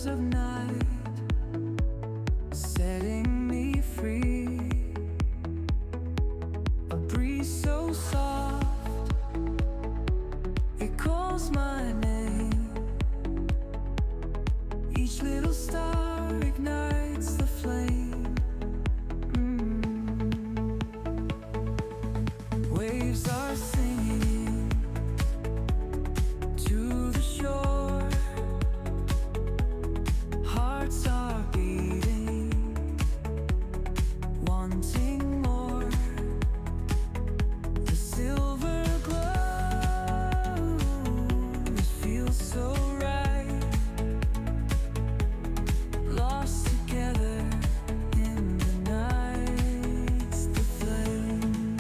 colors of night, setting me free. A breeze so soft, it calls my name. Each little star ignites the flame. Waves are singing to the shore. Hearts are beating, wanting more. The silver glow, it feels so right. Lost together in the night's the flame.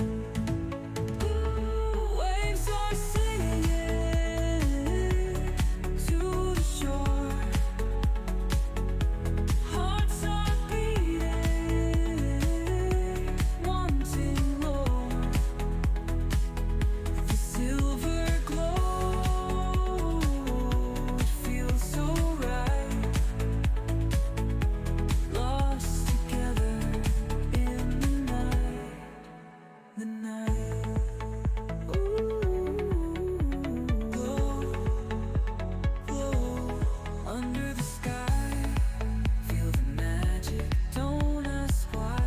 Waves are singing to the shore. Hearts are beating, wanting more. The silver glow, it feels so right. Lost together in the night. Glow, glow under the sky. Feel the magic, don't ask why.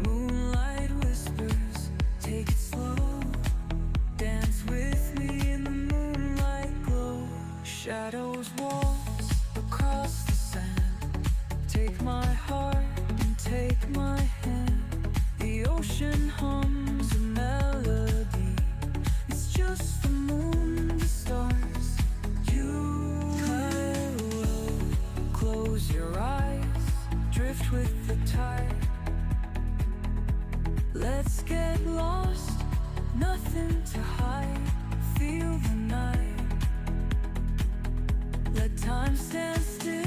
Moonlight whispers, take it slow. Dance with me in the moonlight glow. Shadows waltz across the sand. Take my heart and take my hand. The ocean hums a melody. It's just the moon, the stars, you. Close your eyes, drift with the tide. Let's get lost, nothing to hide. Feel the night. Let time stand still.